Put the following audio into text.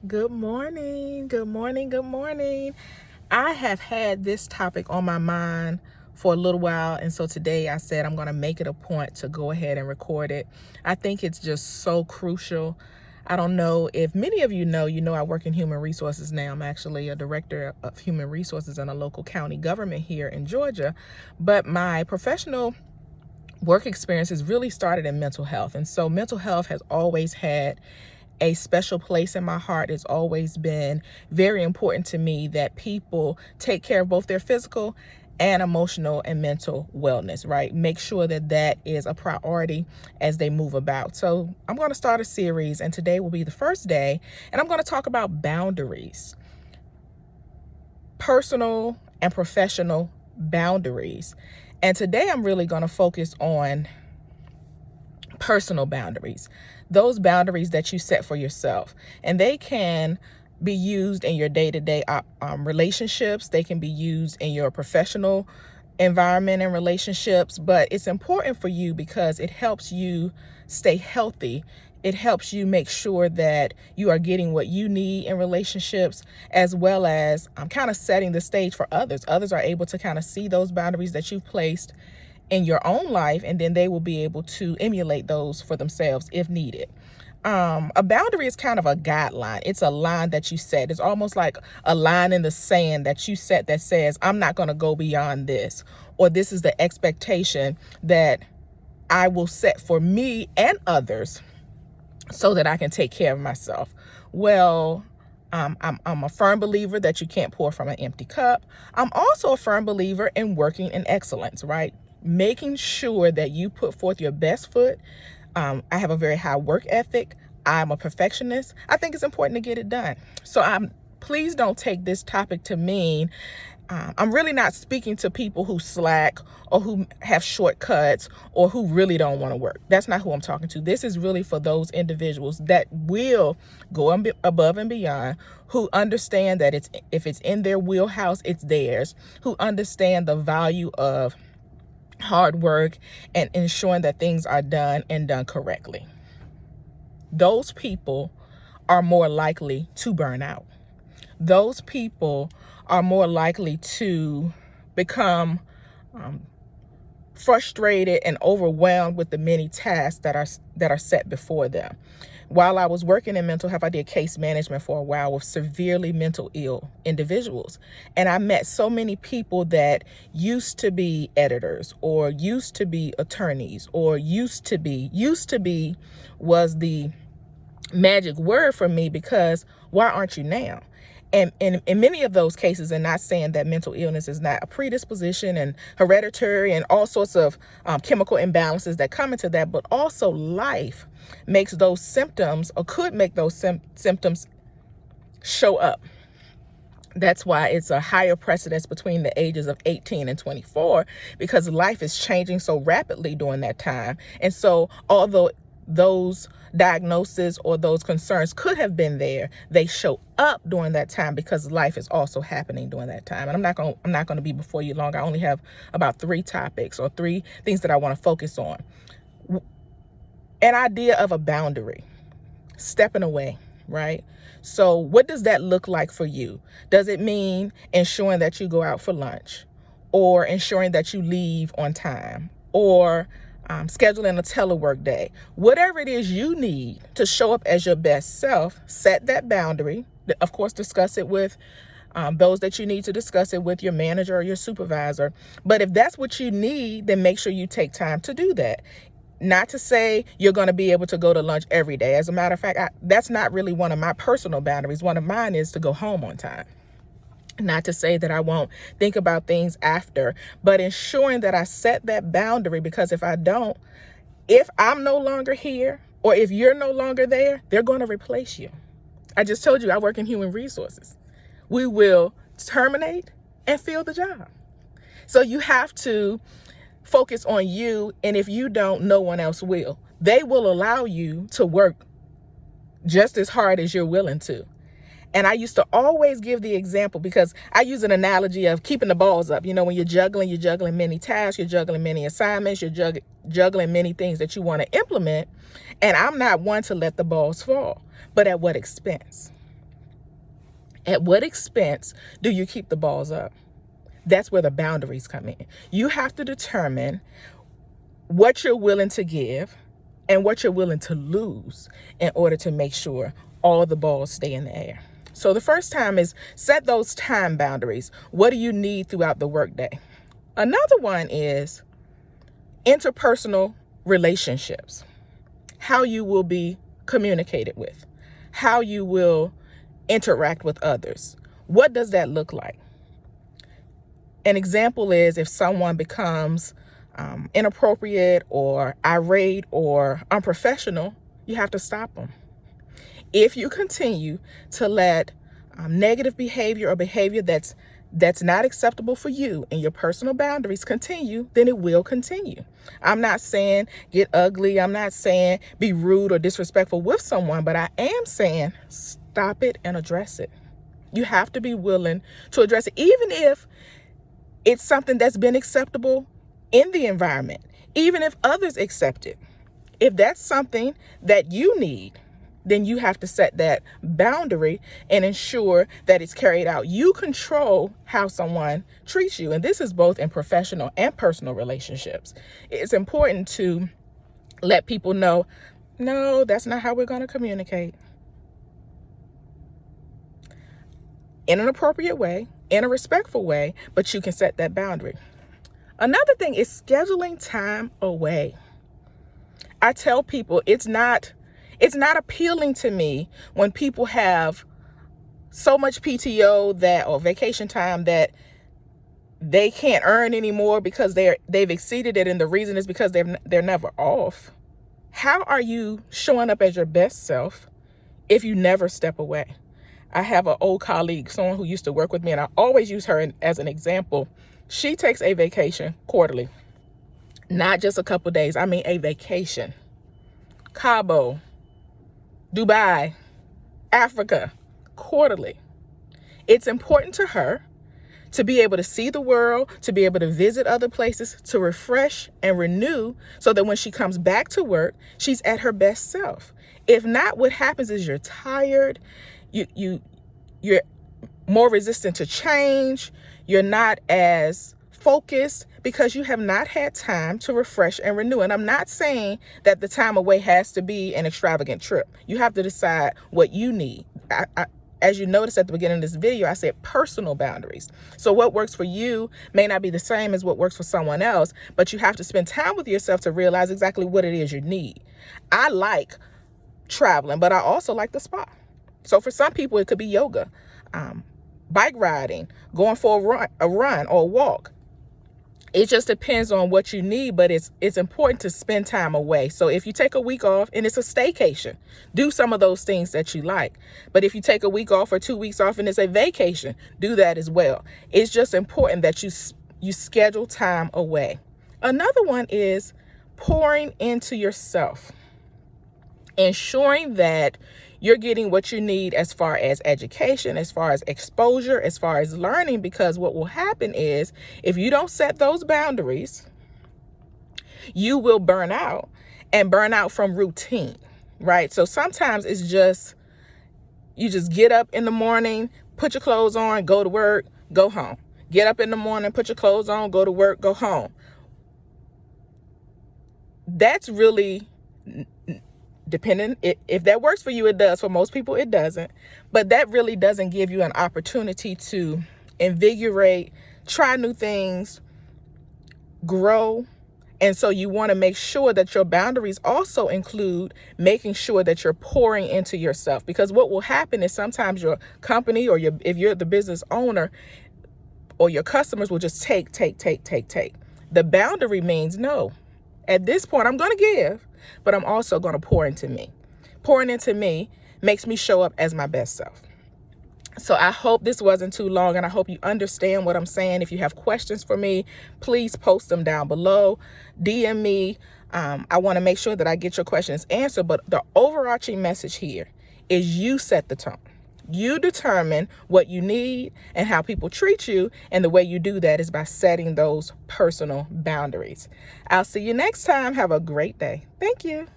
Good morning. Good morning. Good morning. I have had this topic on my mind for a little while. And so today I said I'm going to make it a point to go ahead and record it. I think it's just so crucial. I don't know if many of you know, I work in human resources now. I'm actually a director of human resources in a local county government here in Georgia. But my professional work experience has really started in mental health. And so mental health has always had a special place in my heart. It's always been very important to me that people take care of both their physical and emotional and mental wellness, right? Make sure that that is a priority as they move about. So I'm going to start a series, and today will be the first day, and I'm going to talk about boundaries, personal and professional boundaries. And today I'm really going to focus on personal boundaries, those boundaries that you set for yourself. And they can be used in your day-to-day relationships. They can be used in your professional environment and relationships. But it's important for you because it helps you stay healthy. It helps you make sure that you are getting what you need in relationships, as well as kind of setting the stage for others. Others are able to kind of see those boundaries that you've placed in your own life, and then they will be able to emulate those for themselves if needed. A boundary is kind of a guideline. It's a line that you set. It's almost like a line in the sand that you set that says, I'm not going to go beyond this, or this is the expectation that I will set for me and others so that I can take care of myself. Well, I'm a firm believer that you can't pour from an empty cup. I'm also a firm believer in working in excellence, right? Making sure that you put forth your best foot. I have a very high work ethic. I'm a perfectionist. I think it's important to get it done. So please don't take this topic to mean I'm really not speaking to people who slack or who have shortcuts or who really don't want to work. That's not who I'm talking to. This is really for those individuals that will go above and beyond, who understand that if it's in their wheelhouse, it's theirs, who understand the value of hard work and ensuring that things are done and done correctly. Those people are more likely to burn out. Those people are more likely to become frustrated and overwhelmed with the many tasks that are set before them. While I was working in mental health, I did case management for a while with severely mental ill individuals. And I met so many people that used to be editors or used to be attorneys or used to be was the magic word for me, because why aren't you now? And in many of those cases, and not saying that mental illness is not a predisposition and hereditary and all sorts of chemical imbalances that come into that, but also life makes those symptoms or could make those symptoms show up. That's why it's a higher precedence between the ages of 18 and 24, because life is changing so rapidly during that time. And so although those diagnoses or those concerns could have been there, they show up during that time because life is also happening during that time. And I'm not going to be before you long. I only have about 3 topics or 3 things that I want to focus on. An idea of a boundary, stepping away, right? So what does that look like for you? Does it mean ensuring that you go out for lunch, or ensuring that you leave on time, or scheduling a telework day? Whatever it is you need to show up as your best self, set that boundary. Of course, discuss it with those that you need to discuss it with, your manager or your supervisor. But if that's what you need, then make sure you take time to do that. Not to say you're going to be able to go to lunch every day. As a matter of fact, that's not really one of my personal boundaries. One of mine is to go home on time. Not to say that I won't think about things after, but ensuring that I set that boundary, because if I don't, if I'm no longer here or if you're no longer there, they're going to replace you. I just told you I work in human resources. We will terminate and fill the job. So you have to focus on you, and if you don't, no one else will. They will allow you to work just as hard as you're willing to. And I used to always give the example, because I use an analogy of keeping the balls up. You know, when you're juggling many tasks, you're juggling many assignments, you're juggling many things that you want to implement. And I'm not one to let the balls fall, but at what expense? At what expense do you keep the balls up? That's where the boundaries come in. You have to determine what you're willing to give and what you're willing to lose in order to make sure all the balls stay in the air. So the first time is set those time boundaries. What do you need throughout the workday? Another one is interpersonal relationships, how you will be communicated with, how you will interact with others. What does that look like? An example is if someone becomes inappropriate or irate or unprofessional, you have to stop them. If you continue to let negative behavior or behavior that's not acceptable for you and your personal boundaries continue, then it will continue. I'm not saying get ugly. I'm not saying be rude or disrespectful with someone, but I am saying stop it and address it. You have to be willing to address it, even if it's something that's been acceptable in the environment, even if others accept it. If that's something that you need, then you have to set that boundary and ensure that it's carried out. You control how someone treats you. And this is both in professional and personal relationships. It's important to let people know, no, that's not how we're going to communicate. In an appropriate way, in a respectful way, but you can set that boundary. Another thing is scheduling time away. I tell people it's not appealing to me when people have so much PTO or vacation time that they can't earn anymore because they've exceeded it, and the reason is because they're never off. How are you showing up as your best self if you never step away? I have an old colleague, someone who used to work with me, and I always use her as an example. She takes a vacation quarterly, not just a couple days. I mean a vacation. Cabo, Dubai, Africa, quarterly. It's important to her to be able to see the world, to be able to visit other places, to refresh and renew so that when she comes back to work, she's at her best self. If not, what happens is you're tired, you're more resistant to change, you're not as focused because you have not had time to refresh and renew. And I'm not saying that the time away has to be an extravagant trip. You have to decide what you need. As you noticed at the beginning of this video, I said personal boundaries. So what works for you may not be the same as what works for someone else, but you have to spend time with yourself to realize exactly what it is you need. I like traveling, but I also like the spa. So for some people, it could be yoga, bike riding, going for a run or a walk. It just depends on what you need, but it's important to spend time away. So if you take a week off and it's a staycation, do some of those things that you like. But if you take a week off or 2 weeks off and it's a vacation, do that as well. It's just important that you schedule time away. Another one is pouring into yourself, ensuring that you're getting what you need as far as education, as far as exposure, as far as learning, because what will happen is if you don't set those boundaries, you will burn out from routine, right? So sometimes it's just, you just get up in the morning, put your clothes on, go to work, go home. Get up in the morning, put your clothes on, go to work, go home. That's really dependent. If that works for you, it does. For most people, it doesn't. But that really doesn't give you an opportunity to invigorate, try new things, grow. And so you want to make sure that your boundaries also include making sure that you're pouring into yourself. Because what will happen is sometimes your company or if you're the business owner or your customers will just take. The boundary means no. At this point, I'm going to give, but I'm also going to pour into me. Pouring into me makes me show up as my best self. So I hope this wasn't too long, and I hope you understand what I'm saying. If you have questions for me, please post them down below. DM me. I want to make sure that I get your questions answered. But the overarching message here is you set the tone. You determine what you need and how people treat you. And the way you do that is by setting those personal boundaries. I'll see you next time. Have a great day. Thank you.